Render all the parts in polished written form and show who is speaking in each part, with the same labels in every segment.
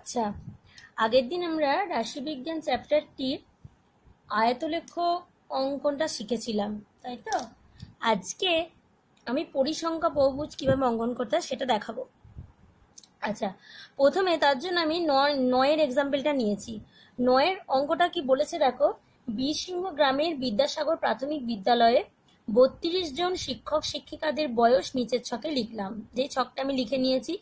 Speaker 1: আচ্ছা, আগের দিন আমরা রাশিবিজ্ঞান চ্যাপ্টারটির আয়তলেখ অঙ্কনটা শিখেছিলাম, তাই তো? আজকে আমি পরিসংখ্যা বহুভুজ কিভাবে অঙ্কন করতে হয় সেটা দেখাবো। আচ্ছা, প্রথমে তার জন্য আমি নয়ের এক্সাম্পলটা নিয়েছি। নয়ের অঙ্কটা কি বলেছে দেখো, বীরসিংহ গ্রামের বিদ্যাসাগর প্রাথমিক বিদ্যালয়ে 32 জন শিক্ষক শিক্ষিকাদের বয়স নিচের ছকে লিখলাম। যে ছকটা আমি লিখে নিয়েছি,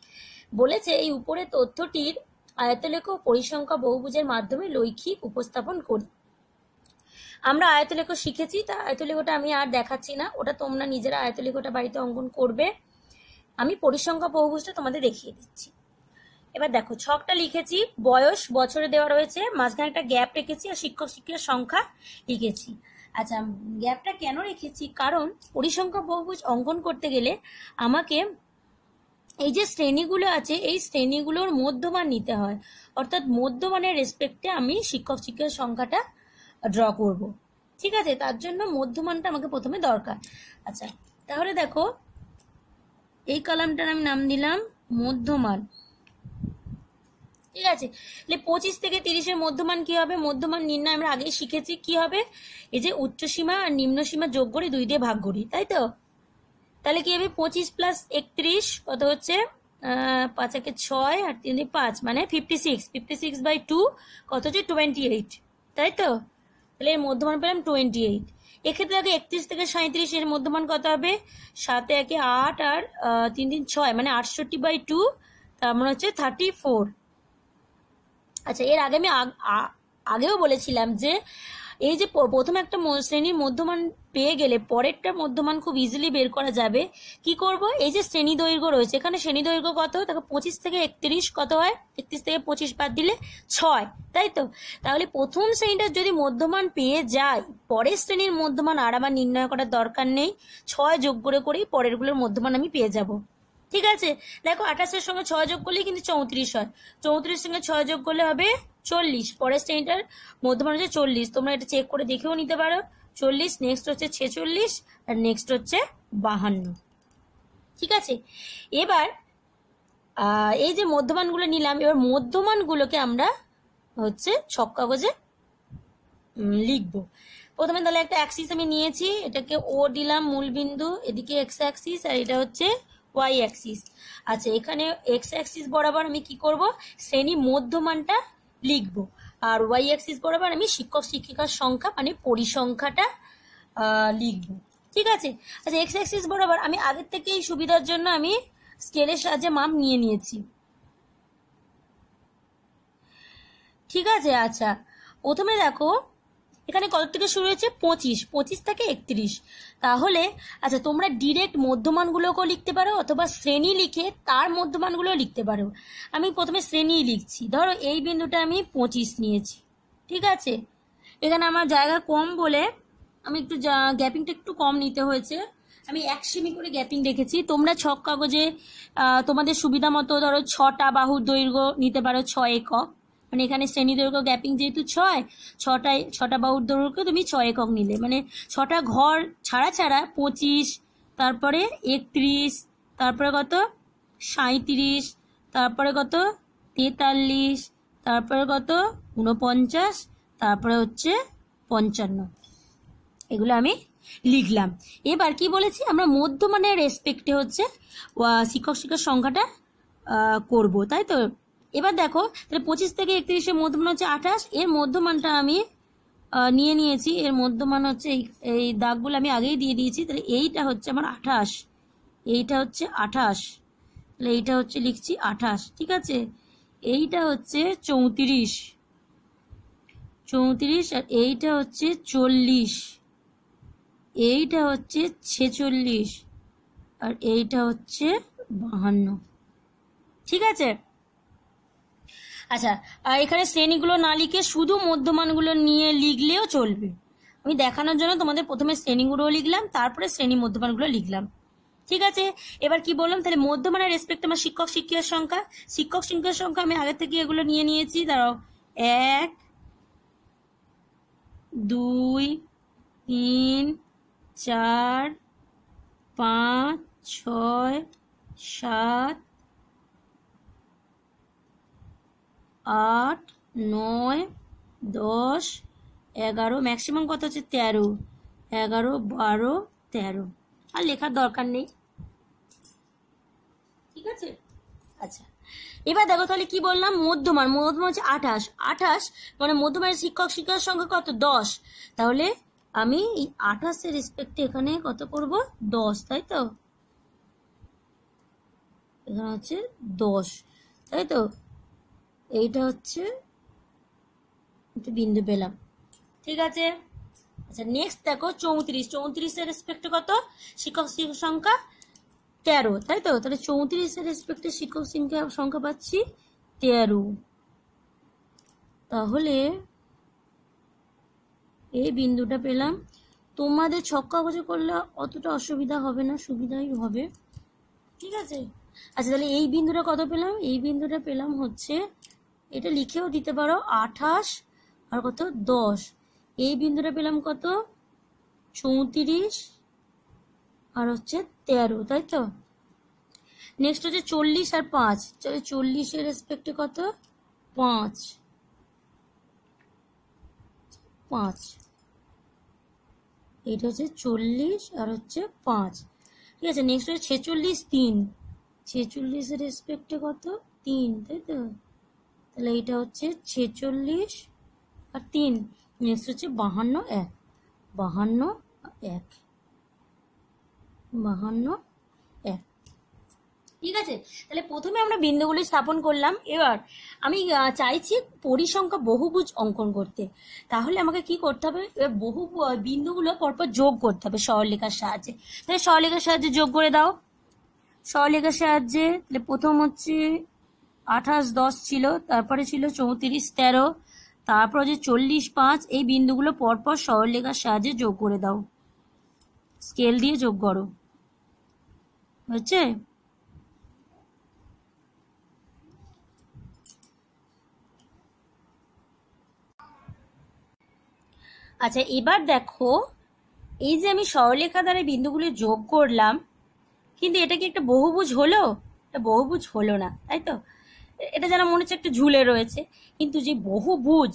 Speaker 1: বলেছে এই উপরে তথ্যটির আয়তলেখ পরিসংখ্যা বহুভুজের মাধ্যমে লৈখিক উপস্থাপন করি। আমরা আয়তলেখ শিখেছি, তা আয়তলেখটা আমি আর দেখাচ্ছি না, ওটা তোমরা নিজেরা আয়তলেখটা বাড়িতে অঙ্কন করবে। আমি পরিসংখ্যা বহুভুজটা তোমাদের দেখিয়ে দিচ্ছি। এবার দেখো, ছকটা লিখেছি, বয়স বছরে দেওয়া রয়েছে, মাঝখানে একটা গ্যাপ রেখেছি আর শিক্ষক শিক্ষিকার সংখ্যা লিখেছি। আচ্ছা, গ্যাপটা কেন রেখেছি? কারণ পরিসংখ্যা বহুভুজ অঙ্কন করতে গেলে আমাকে এই যে শ্রেণীগুলো আছে এই শ্রেণীগুলোর মধ্যমান নিতে হয়, অর্থাৎ মধ্যমানের রেসপেক্টে আমি শিক্ষক শিক্ষিকার সংখ্যাটা ড্র করব। ঠিক আছে, তার জন্য মধ্যমানটা আমাকে প্রথমে দরকার। আচ্ছা, তাহলে দেখো, এই কলামটার আমি নাম দিলাম মধ্যমান। ঠিক আছে, 25 থেকে 30-এর মধ্যমান কি হবে? মধ্যমান নির্ণয় আমরা আগেই শিখেছি। কি হবে? এই যে উচ্চসীমা আর নিম্ন সীমা যোগ করি, 2 দিয়ে ভাগ করি, তাই তো? তাহলে কি হবে? 25 + 31 কত হচ্ছে? 5 × 6 আর 3 × 5 মানে 56। 56/2 কত হচ্ছে? 28, তাই তো? তাহলে এর মধ্যমান পেলাম 28। এক্ষেত্রে আগে 31 থেকে 37 এর মধ্যমান কত হবে? 7 × 1 = 8 আর 3 × 3 = 6 মানে 68/2, তার মানে হচ্ছে 34। আচ্ছা, এর আগে আমি আগেও বলেছিলাম যে এই যে প্রথমে একটা শ্রেণীর মধ্যমান পেয়ে গেলে পরেরটা মধ্যমান খুব ইজিলি বের করা যাবে। কি করব? এই যে শ্রেণী দৈর্ঘ্য রয়েছে, এখানে শ্রেণী দৈর্ঘ্য কত? দেখো, 25 থেকে 31 কত হয়? 31 থেকে 25 বাদ দিলে 6, তাই তো? তাহলে প্রথম শ্রেণীটার যদি মধ্যমান পেয়ে যাই, পরের শ্রেণীর মধ্যমান আর আমার নির্ণয় করার দরকার নেই, 6 যোগ করে করেই পরেরগুলোর মধ্যমান আমি পেয়ে যাব। ঠিক আছে, দেখো 28-এর সঙ্গে 6 যোগ করলে কিন্তু 34 হয়, 34-এর সঙ্গে 6 যোগ করলে হবে 40। পরের শ্রেণীটার মধ্যমান হচ্ছে 40, তোমরা এটা চেক করে দেখেও নিতে পারো। 40, নেক্সট হচ্ছে 46 আর নেক্সট হচ্ছে 52। ঠিক আছে, এবার এই যে মধ্যমানগুলো নিলাম, এবার মধ্যমানগুলোকে আমরা হচ্ছে ছক কাগজে লিখবো। প্রথমে তাহলে একটা অ্যাক্সিস আমি নিয়েছি, এটাকে ও দিলাম মূলবিন্দু, এদিকে এক্স অ্যাক্সিস আর এটা হচ্ছে ওয়াই অ্যাক্সিস। আচ্ছা, এখানে এক্স অ্যাক্সিস বরাবর আমি কি করব? শ্রেণী মধ্যমানটা লিখব, আর ওয়াই অ্যাক্সিস বরাবর আমি শিক্ষক শিক্ষিকার সংখ্যা মানে পরিসংখ্যাটা লিখব। ঠিক আছে, আচ্ছা, এক্স অ্যাক্সিস বরাবর আমি আগের থেকেই সুবিধার জন্য আমি স্কেলের সাহায্যে মাপ নিয়ে নিয়েছি। ঠিক আছে, আচ্ছা, প্রথমে দেখো এখানে কত থেকে শুরু হয়েছে? 25 থেকে 31। তাহলে আচ্ছা, তোমরা ডিরেক্ট মধ্যমানগুলোকেও লিখতে পারো অথবা শ্রেণী লিখে তার মধ্যমানগুলোও লিখতে পারো। আমি প্রথমে শ্রেণী লিখছি। ধরো এই বিন্দুটা আমি 25 নিয়েছি। ঠিক আছে, এখানে আমার জায়গা কম বলে আমি একটু গ্যাপিংটা একটু কম নিতে হয়েছে, আমি 1 সেমি করে গ্যাপিং রেখেছি। তোমরা ছক কাগজে তোমাদের সুবিধা মতো ধরো 6টা বাহুর দৈর্ঘ্য নিতে পারো, 6 একক, মানে এখানে শ্রেণী দৈর্ঘ্য গ্যাপিং যেহেতু 6টা বাহুর দৈর্ঘ্য তুমি 6 একক নিলে, মানে 6টা ঘর ছাড়া ছাড়া 25, তারপরে 31, তারপরে কত 37, তারপরে কত 43, তারপরে কত 49, তারপরে হচ্ছে 55। এগুলো আমি লিখলাম। এবার কি বলেছি? আমরা মধ্যমানের রেসপেক্টে হচ্ছে শিক্ষক শিক্ষার সংখ্যাটা করব, তাই তো? এবার দেখো, তাহলে 25 থেকে 31-এর মধ্যমান হচ্ছে 28, এর মধ্যমানটা আমি নিয়ে নিয়েছি। এর মধ্যমান হচ্ছে এই দাগগুলো আমি আগেই দিয়ে দিয়েছি। তাহলে এইটা হচ্ছে আমার 28, এইটা হচ্ছে 28, তাহলে এইটা হচ্ছে লিখছি 28। ঠিক আছে, এইটা হচ্ছে 34 আর এইটা হচ্ছে 40, এইটা হচ্ছে 46 আর এইটা হচ্ছে 52। ঠিক আছে, আচ্ছা, এখানে শ্রেণীগুলো না লিখে শুধু মধ্যমানগুলো নিয়ে লিখলেও চলবে। আমি দেখানোর জন্য তোমাদের প্রথমে শ্রেণীগুলো লিখলাম, তারপরে শ্রেণী মধ্যমানগুলো লিখলাম। ঠিক আছে, এবার কি বললাম? তাহলে মধ্যমানের রেসপেক্ট আমার শিক্ষক শিক্ষিকার সংখ্যা আমি আগে থেকে এগুলো নিয়ে নিয়েছি। দাঁড়াও, 1, 2, 3, 4, 5, 6, 7, 8 9 10 11, ম্যাক্সিমাম কত হচ্ছে 13, 11 12 13, আর লেখার দরকার নেই। ঠিক আছে, আচ্ছা এবার দেখো তাহলে কি বললাম, মধ্যমান হচ্ছে 28, 28 মানে মধ্যমানের শিক্ষক শিক্ষকের সংখ্যা কত 10, তাহলে আমি এই 28 এর রেসপেক্টে এখানে কত করব 10, তাই তো এখানে হচ্ছে 10, তাই তো এইটা হচ্ছে একটা বিন্দু পেলাম। ঠিক আছে, আচ্ছা নেক্সট দেখো 34, 34 এর রেসপেক্টে কত শিক্ষক শিক্ষক সংখ্যা 13, তাই তো তাহলে 34 এর রেসপেক্টে শিক্ষক সংখ্যা পাচ্ছি 13, তাহলে এই বিন্দুটা পেলাম। তোমাদের ছক্কা কাগজে করলে অতটা অসুবিধা হবে না, সুবিধাই হবে। ঠিক আছে, আচ্ছা তাহলে এই বিন্দুটা কত পেলাম, এই বিন্দুটা পেলাম হচ্ছে, এটা লিখেও দিতে পারো 28 আর কত 10, এই বিন্দুটা পেলাম কত 34 আর হচ্ছে 13, তাই তো। নেক্সট হচ্ছে 40 আর 5, চলো 40 এর রেসপেক্টে কত 5, এইটা হচ্ছে 40 আর হচ্ছে 5। ঠিক আছে, নেক্সট হচ্ছে 46 3, 46 এর রেসপেক্টে কত 3, তাই তো তাহলে এটা হচ্ছে 46 আর 3। নেক্সট হচ্ছে 52 1, 52 1, 52 1। ঠিক আছে, তাহলে প্রথমে আমরা বিন্দুগুলি স্থাপন করলাম। এবার আমি চাইছি পরিসংখ্যা বহুভুজ অঙ্কন করতে, তাহলে আমাকে কি করতে হবে, বহু বিন্দুগুলো পরপর যোগ করতে হবে সরলরেখার সাহায্যে। তাহলে সরলরেখার সাহায্যে যোগ করে দাও, সরলরেখার সাহায্যে। তাহলে প্রথম হচ্ছে 28 10 ছিল, তারপরে ছিল 34 13, তারপর হচ্ছে 40 5, এই বিন্দুগুলো পরপর সরলরেখার সাহায্যে যোগ করে দাও, স্কেল দিয়ে যোগ করো, হচ্ছে। আচ্ছা এবার দেখো, এই যে আমি সরলরেখা দ্বারা বিন্দুগুলো যোগ করলাম, কিন্তু এটা কি একটা বহুভুজ হলো, এটা বহুভুজ হলো না, তাই তো। এটা যেন মনে হচ্ছে একটা ঝুলে রয়েছে, কিন্তু যে বহুভুজ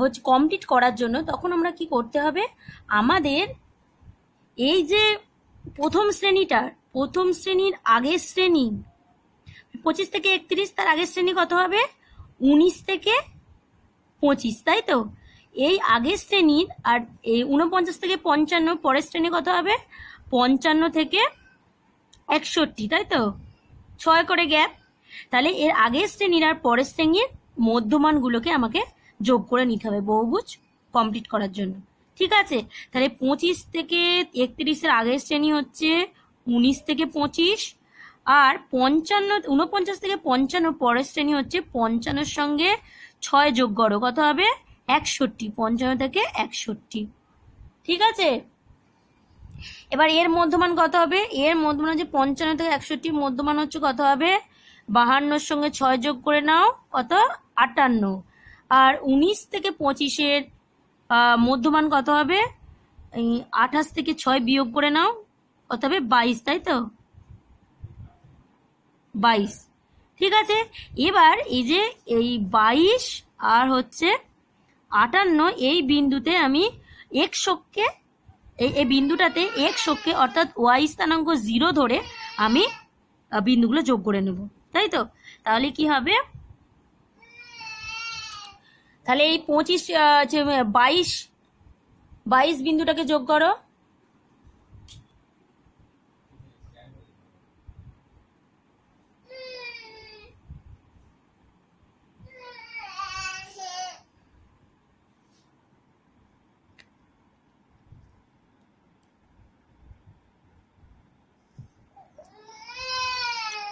Speaker 1: হচ্ছে কমপ্লিট করার জন্য তখন আমরা কি করতে হবে, আমাদের এই যে প্রথম শ্রেণীর আগের শ্রেণী 25 থেকে 31, তার আগের শ্রেণী কত হবে 19 থেকে 25, তাই তো। এই আগের শ্রেণীর আর এই 49 থেকে 55 পরের শ্রেণী কত হবে 55 থেকে 61, তাই তো 6 করে গ্যাপ। তাহলে এর আগের শ্রেণীর আর পরের শ্রেণীর মধ্যমানগুলোকে আমাকে যোগ করে নিতে হবে বহুভুজ কমপ্লিট করার জন্য। ঠিক আছে, তাহলে 25 থেকে 31 এর আগের শ্রেণী হচ্ছে 19 থেকে 25, আর 49 থেকে 55 পরের শ্রেণী হচ্ছে 55 সঙ্গে 6 যোগ করো, কত হবে 61, 55 থেকে 61। ঠিক আছে, এবার এর মধ্যমান কত হবে, এর মধ্যমান হচ্ছে 55 থেকে 61, মধ্যমান হচ্ছে কত হবে 52 সঙ্গে 6 যোগ করে নাও, কত 58, আর 19 থেকে 25 এর মধ্যমান কত হবে 28 থেকে 6 বিয়োগ করে নাও, কত হবে 22, তাই তো 22। ঠিক আছে, এবার এই যে এই 22 আর হচ্ছে 58, এই বিন্দুতে আমি x অক্ষে এই বিন্দুটাতে x অক্ষে অর্থাৎ y স্থানাঙ্ক 0 ধরে আমি বিন্দুগুলো যোগ করে নেব, তাই তো। তাহলে কি হবে, তাহলে এই 22 বিন্দুটাকে যোগ করো,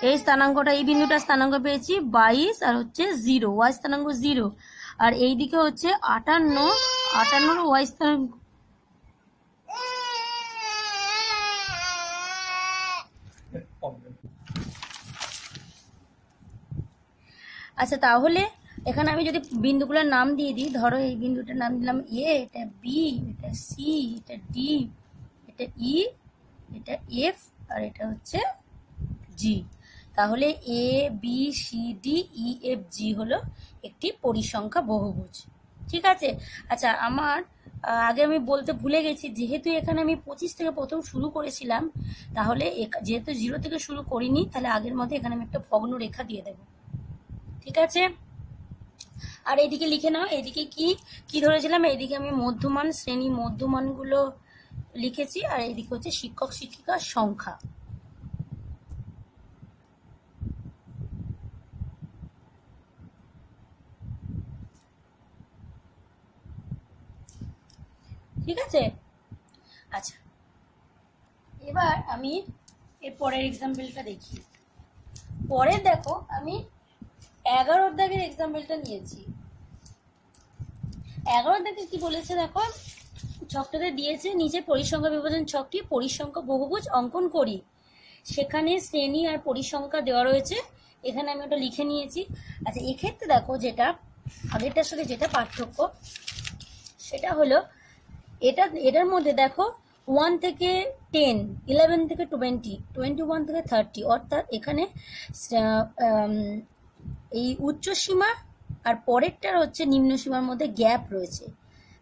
Speaker 1: এই স্থানাঙ্কটা এই বিন্দুটা স্থানাঙ্ক পেয়েছি 22 আর হচ্ছে 0, ওয়াই স্থানাঙ্ক 0, আর এই দিকে হচ্ছে 58 ওয়াই স্থানাঙ্ক। আচ্ছা তাহলে এখানে আমি যদি বিন্দুগুলোর নাম দিয়ে দিই, ধরো এই বিন্দুটার নাম দিলাম এ, এটা বি, এটা সি, এটা ডি, এটা ই, এটা এফ, আর এটা হচ্ছে জি। তাহলে A B C D E F G হলো একটি পরিসংখ্যা বহুভুজ। ঠিক আছে। আচ্ছা, আমার আগে আমি বলতে ভুলে গেছি, যেহেতু এখানে আমি 25 থেকে প্রথম শুরু করেছিলাম, তাহলে যেহেতু 0 থেকে শুরু করিনি, তাহলে আগের মধ্যে এখানে আমি একটা ভগ্ন রেখা দিয়ে দেব। ঠিক আছে। আর এদিকে লিখে নাও, এদিকে কি কি ধরেছিলাম, এদিকে আমি মধ্যমান শ্রেণী মধ্যমানগুলো লিখেছি, আর এদিকে হচ্ছে শিক্ষক শিক্ষিকার সংখ্যা। ঠিক আছে। আচ্ছা, এবার আমি এর পরের এক্সাম্পলটা দেখি। পরে দেখো আমি 11 দাগের এক্সাম্পলটা নিয়েছি। 11 দাগে কি বলেছে দেখো, ছকটাতে দিয়েছে নিচে পরিসংখ্যা বিভাজন ছকটি পরিসংখ্যা বহুভুজ অঙ্কন করি। সেখানে শ্রেণী আর পরিসংখ্যা দেওয়া রয়েছে, এখানে আমি ওটা লিখে নিয়েছি। আচ্ছা, এক্ষেত্রে দেখো যেটা আগেরটার সাথে যেটা পার্থক্য, সেটা হলো এটার মধ্যে দেখো 1 থেকে 10, 11 থেকে 20, 21 থেকে 30, অর্থাৎ এখানে এই উচ্চ সীমা আর পরেরটার হচ্ছে নিম্ন সীমার মধ্যে গ্যাপ রয়েছে।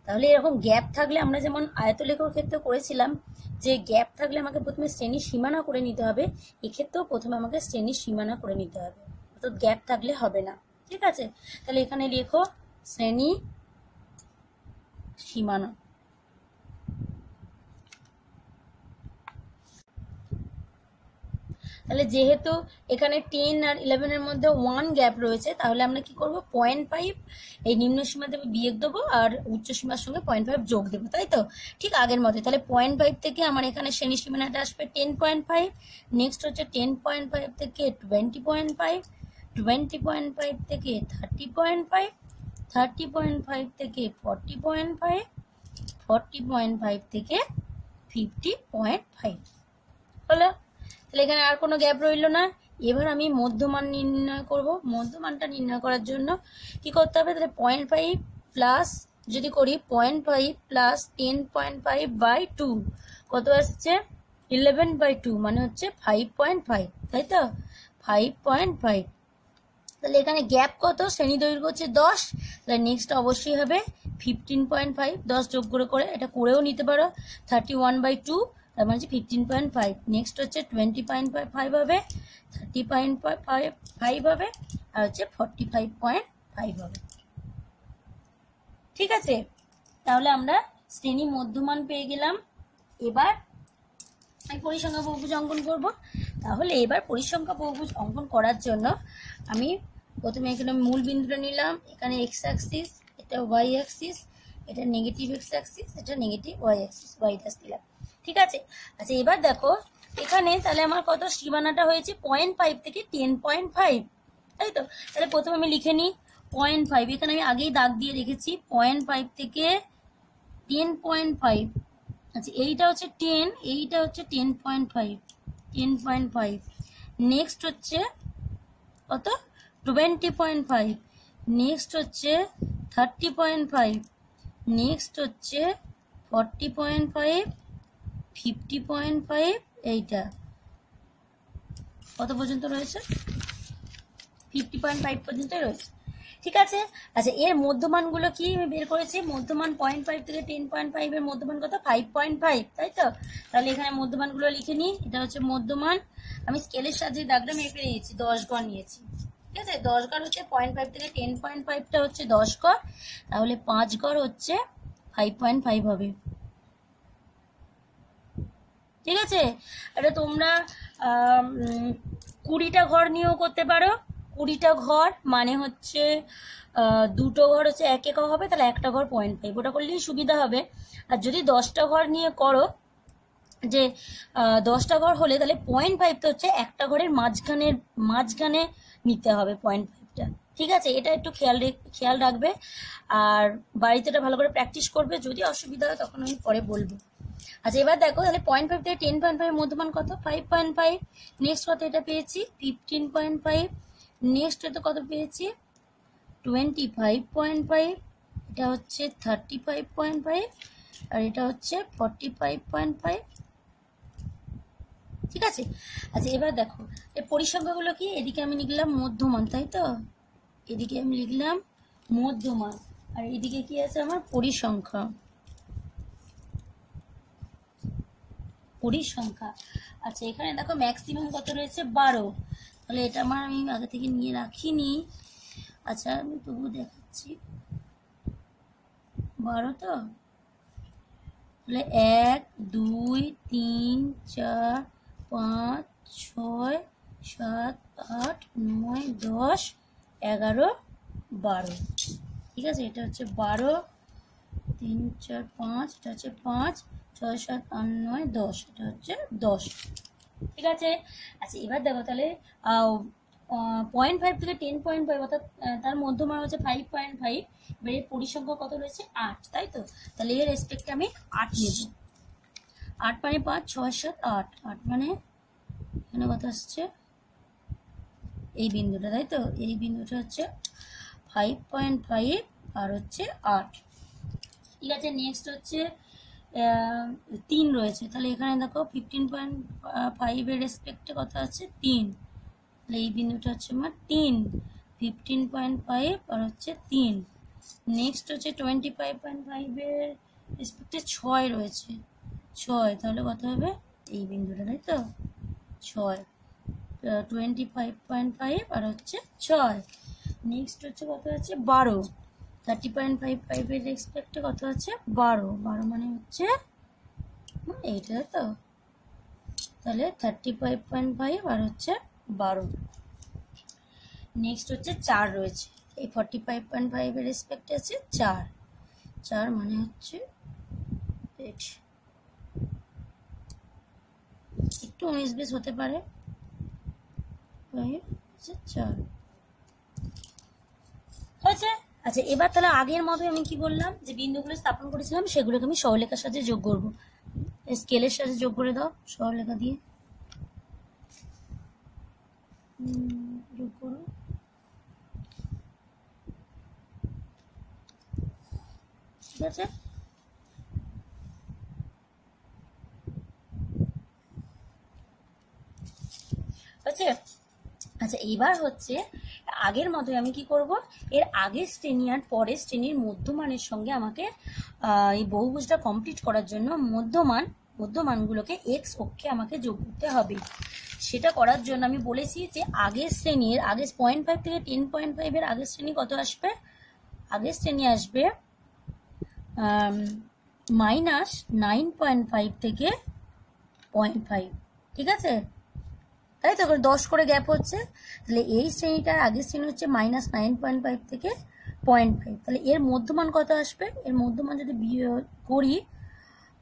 Speaker 1: তাহলে এরকম গ্যাপ থাকলে আমরা যেমন আয়তলেখার ক্ষেত্রে করেছিলাম, যে গ্যাপ থাকলে আমাকে প্রথমে শ্রেণীর সীমানা করে নিতে হবে, এক্ষেত্রেও প্রথমে আমাকে শ্রেণীর সীমানা করে নিতে হবে, অর্থাৎ গ্যাপ থাকলে হবে না। ঠিক আছে। তাহলে এখানে লেখো শ্রেণী সীমানা। তাহলে যেহেতু এখানে 10 আর 11 এর মধ্যে 1 গ্যাপ রয়েছে, তাহলে আমরা কি করব, 0.5 এই নিম্ন সীমা দেবো বিয়োগ দেবো, আর উচ্চ সীমার সঙ্গে 0.5 যোগ দেবো, তাই তো? ঠিক আগের মতো। তাহলে 0.5 থেকে আমার এখানে শ্রেণী সীমানাটা আসবে 10.5, নেক্সট হচ্ছে 10.5 থেকে 20.5, 20.5 থেকে 30.5, 30.5 থেকে 40.5, 40.5 থেকে 50.5 হলো। তাহলে এখানে আর কোনো গ্যাপ রইল না। এবার আমি মধ্যমান নির্ণয় করব। মধ্যমানটা নির্ণয় করার জন্য কি করতে হবে, তাহলে 0.5 প্লাস যদি করি 0.5 প্লাস 10.5/2 কত আসছে, 11/2, মানে হচ্ছে 5.5, তাই তো? 5.5। তাহলে এখানে গ্যাপ কত, শ্রেণী দৈর্ঘ্য হচ্ছে 10, তাহলে নেক্সট অবশ্যই হবে 15.5, 10 যোগ করে এটা করেও নিতে পারো, 31/2, তার মানে হচ্ছে 15.5। নেক্সট হচ্ছে 20.5 হবে, 30.5 হবে, আর হচ্ছে 45.5 হবে। ঠিক আছে। তাহলে আমরা শ্রেণী মধ্যমান পেয়ে গেলাম। এবার আমি পরিসংখ্যা বহুভুজ অঙ্কন করব। তাহলে এবার পরিসংখ্যা বহুভুজ অঙ্কন করার জন্য আমি প্রথমে এখানে মূল বিন্দুটা নিলাম, এখানে এক্স অ্যাক্সিস, এটা ওয়াই অ্যাক্সিস, এটা নেগেটিভ এক্স অ্যাক্সিস, এটা negative Y axis, Y dash দিলাম। ঠিক আছে। আচ্ছা, এবার দেখো এখানে তাহলে আমার কত সীমানাটা হয়েছে 0.5 থেকে 10.5, তাই তো? তাহলে প্রথমে আমি লিখে নিই 0.5, এখানে আমি আগেই দাগ দিয়ে রেখেছি, 0.5 থেকে 10.5। আচ্ছা, এইটা হচ্ছে 10, এইটা হচ্ছে 10.5, 10.5। নেক্সট হচ্ছে কত, 20.5, নেক্সট হচ্ছে 30.5, নেক্সট হচ্ছে 40.5, 50.5, এইটা কত পর্যন্ত রয়েছে, 50.5 পর্যন্ত রয়েছে। ঠিক আছে। আচ্ছা, এর মধ্যমানগুলো কি আমি বের করেছি, মধ্যমান 0.5 থেকে 10.5 এর মধ্যমান কত, 5.5, তাই তো? তাহলে এখানে মধ্যমানগুলো লিখে নিই। এটা হচ্ছে মধ্যমান, আমি স্কেলের সাহায্যে দাগটা মেপে নিয়েছি, 10 গড় নিয়েছি। ঠিক আছে। 10 গড় হচ্ছে 0.5 থেকে 10.5টা হচ্ছে 10 গড়, তাহলে 5 গড় হচ্ছে 5.5 হবে। ঠিক আছে। এটা তোমরা 20টা ঘর নিয়েও করতে পারো। 20টা ঘর মানে হচ্ছে দুটো ঘর হচ্ছে 1 একক হবে, তাহলে একটা ঘর 0.5, ওটা করলেই সুবিধা হবে। আর যদি 10টা ঘর নিয়ে করো, যে 10টা ঘর হলে তাহলে 0.5টা হচ্ছে একটা ঘরের মাঝখানে নিতে হবে 0.5টা। ঠিক আছে। এটা একটু খেয়াল রাখবে, আর বাড়িতে এটা ভালো করে প্র্যাকটিস করবে। যদি অসুবিধা হয় তখন আমি পরে বলবো। আচ্ছা, এবার দেখো তাহলে 0.5 থেকে 10.5 মধ্যমান কত, 5.5। নেক্সট কত এটা পেয়েছি, 15.5। নেক্সট এটা কত পেয়েছি, 25.5। এটা হচ্ছে 35.5, আর এটা হচ্ছে 45.5। ঠিক আছে। আচ্ছা এবার দেখো এই পরিসংখ্যাগুলো কি, এদিকে আমি লিখলাম মধ্যমান, তাই তো, এদিকে আমি লিখলাম মধ্যমান, আর এদিকে কি আছে আমার পরিসংখ্যা, পরিসংখ্যা। আচ্ছা এখানে দেখো ম্যাক্সিমাম কত রয়েছে 12, তাহলে এটা আমার আমি আগে থেকে নিয়ে রাখিনি। আচ্ছা আমি তবু দেখাচ্ছি 12, তো তাহলে 1 2 3 4 5 6 7 8 9 10 11 12, ঠিক আছে। এটা হচ্ছে 12, 3 4 5, এটা হচ্ছে 5 6 7 8 9 10, এটা হচ্ছে 10, ঠিক আছে। আচ্ছা এবার দেখো তাহলে 0.5 থেকে 10.5 অর্থাৎ তার মধ্যমান হচ্ছে 5.5, এবার এর পরিসংখ্যা কত রয়েছে 8, তাই তো, তাহলে এর রেসপেক্টে আমি 8 নেব। 8 মানে 5 6 7 8, 8 মানে এখানে কত আসছে এই বিন্দুটা, তাই তো, এই বিন্দুটা হচ্ছে 5.5 আর হচ্ছে 8, ঠিক আছে। নেক্সট হচ্ছে 3 রয়েছে, তাহলে এখানে দেখো 15.5 এর রেসপেক্টে কত আছে 3, তাহলে এই বিন্দুটা হচ্ছে আমার 3, 15.5 আর হচ্ছে 3। নেক্সট হচ্ছে 25.5 এর রেসপেক্টে 6 রয়েছে, 6, তাহলে কত হবে এই বিন্দুটা, তাই তো 6, 25.5 আর হচ্ছে 6। নেক্সট হচ্ছে কত আছে 12, 30.55 এর রেসপেক্টে কত আছে 12, 12 মানে হচ্ছে এইটা, তো তাহলে 35.5 আর হচ্ছে 12। নেক্সট হচ্ছে 4 রয়েছে, এই 45.5 এর রেসপেক্টে আছে 4, 4 মানে হচ্ছে একটু 19-20 হতে পারে, 4 হয়েছে। আচ্ছা এবার তাহলে আগের মতো আমি কি বললাম যে বিন্দুগুলো স্থাপন করেছিলাম সেগুলোকে আমি সরলরেখার সাথে যোগ করব, স্কেলের সাথে যোগ করে দাও, সরলরেখা দিয়ে যোগ করো। ঠিক আছে, আচ্ছা এইবার হচ্ছে আগের মতোই আমি কি করব, এর আগের শ্রেণী আর পরের শ্রেণীর মধ্যমানের সঙ্গে আমাকে এই বহুভুজটা কমপ্লিট করার জন্য মধ্যমানগুলোকে এক্স অক্ষে আমাকে যোগ করতে হবে। সেটা করার জন্য আমি বলেছি যে আগের 0.5 থেকে 10.5 এর আগের শ্রেণী কত আসবে, আগের শ্রেণী আসবে -9.5 থেকে 0.5, ঠিক আছে, তাই তো 10 করে গ্যাপ হচ্ছে, তাহলে এই শ্রেণীটার আগের শ্রেণী হচ্ছে -9.5 থেকে 0.5, তাহলে এর মধ্যমান কত আসবে, এর মধ্যমান যদি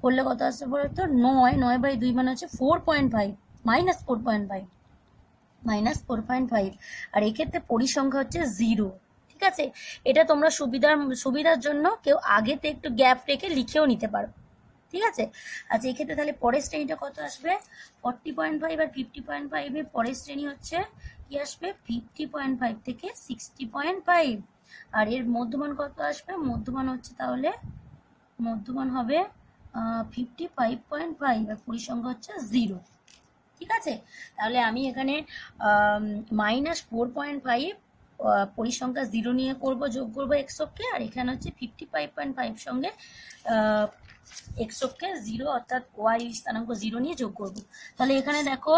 Speaker 1: করলে কত আসবে বলো তো 9/2 মানে হচ্ছে 4.5, -4.5, আর এক্ষেত্রে পরিসংখ্যা হচ্ছে 0, ঠিক আছে। এটা তোমরা সুবিধার জন্য কেউ আগেতে একটু গ্যাপ রেখে লিখেও নিতে পারো, ঠিক আছে। আচ্ছা এক্ষেত্রে তাহলে পরের শ্রেণীটা কত আসবে 40.5 আর 50.5 এর পরের শ্রেণী হচ্ছে কি আসবে 50.5 থেকে 60.5, আর এর মধ্যমান কত আসবে, মধ্যমান হচ্ছে তাহলে মধ্যমান হবে 55.5 আর পরিসংখ্যা হচ্ছে 0, ঠিক আছে। তাহলে আমি এখানে -4.5 পরিসংখ্যা 0 নিয়ে করব, যোগ করব এক্স অক্ষে, আর এখানে হচ্ছে 55.5 সঙ্গে এক্স অক্ষে 0 অর্থাৎ ওয়াই স্থানাঙ্ক 0 নিয়ে যোগ করব। তাহলে এখানে দেখো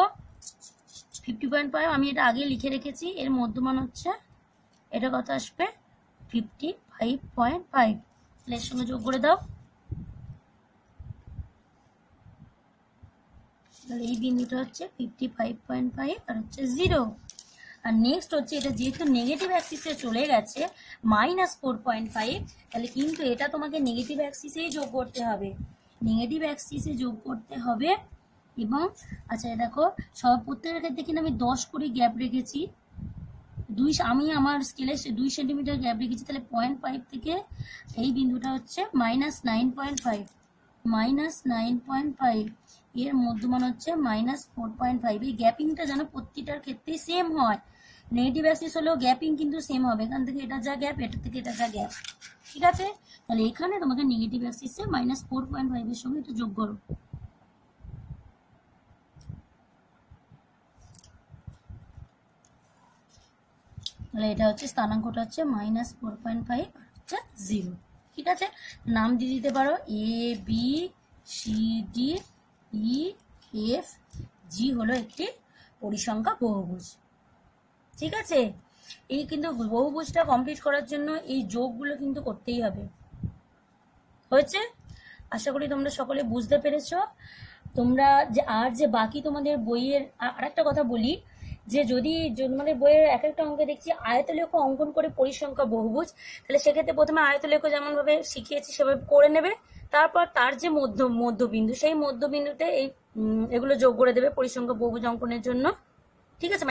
Speaker 1: 50.5 আমি এটা আগে লিখে রেখেছি, এর মধ্যমান হচ্ছে এটা কত আসবে 55.5, তাহলে এর সঙ্গে যোগ করে দাও, তাহলে এই বিন্দুটা হচ্ছে 55.5 আর হচ্ছে 0। আর নেক্সট হচ্ছে এটা যেহেতু নেগেটিভ অ্যাক্সিসে চলে গেছে -4.5, তাহলে কিন্তু এটা তোমাকে নেগেটিভ অ্যাক্সিসেই যোগ করতে হবে, নেগেটিভ অ্যাক্সিসে যোগ করতে হবে। এবং আচ্ছা দেখো প্রত্যেকের ক্ষেত্রে কিন্তু আমি 10 করে গ্যাপ রেখেছি, আমি আমার স্কেলে 2 সেন্টিমিটার গ্যাপ রেখেছি, তাহলে 0.5 থেকে এই বিন্দুটা হচ্ছে -9.5, এর মধ্যমান হচ্ছে -4.5। এই গ্যাপিংটা যেন প্রতিটার ক্ষেত্রেই সেম হয়, নেগেটিভ অ্যাক্সিস হলেও গ্যাপিং কিন্তু সেম হবে, এখান থেকে এটা যা গ্যাপ এটা থেকে এটা যা গ্যাপ, ঠিক আছে। তাহলে এখানে তোমাকে নেগেটিভ অ্যাক্সিসে -4.5 এর সঙ্গে এটা যোগ করো, তাহলে এটা হচ্ছে স্থানাঙ্কটা হচ্ছে -4.5 হচ্ছে 0। ঠিক আছে, নাম দিয়ে দিতে পারো A B C D E F G হলো একটি পরিসংখ্যা বহুভুজ। ঠিক আছে, এই কিন্তু বহুভুজটা কমপ্লিট করার জন্য এই যোগগুলো কিন্তু করতেই হবে। হয়েছে, আশা করি তোমরা সকলে বুঝতে পেরেছো। তোমরা যে বাকি তোমাদের বইয়ের আরেকটা কথা বলি, যে যদি তোমাদের বইয়ের এক একটা অঙ্কে দেখছি আয়তলেখ অঙ্কন করে পরিসংখ্যা বহুভুজ, তাহলে সেক্ষেত্রে প্রথমে আয়তলেখ যেমন ভাবে শিখিয়েছি সেভাবে করে নেবে, তারপর তার যে মধ্যবিন্দু সেই মধ্যবিন্দুতে এগুলো যোগ করে দেবে পরিসংখ্যা বহুভুজ অঙ্কনের জন্য। ঠিক আছে।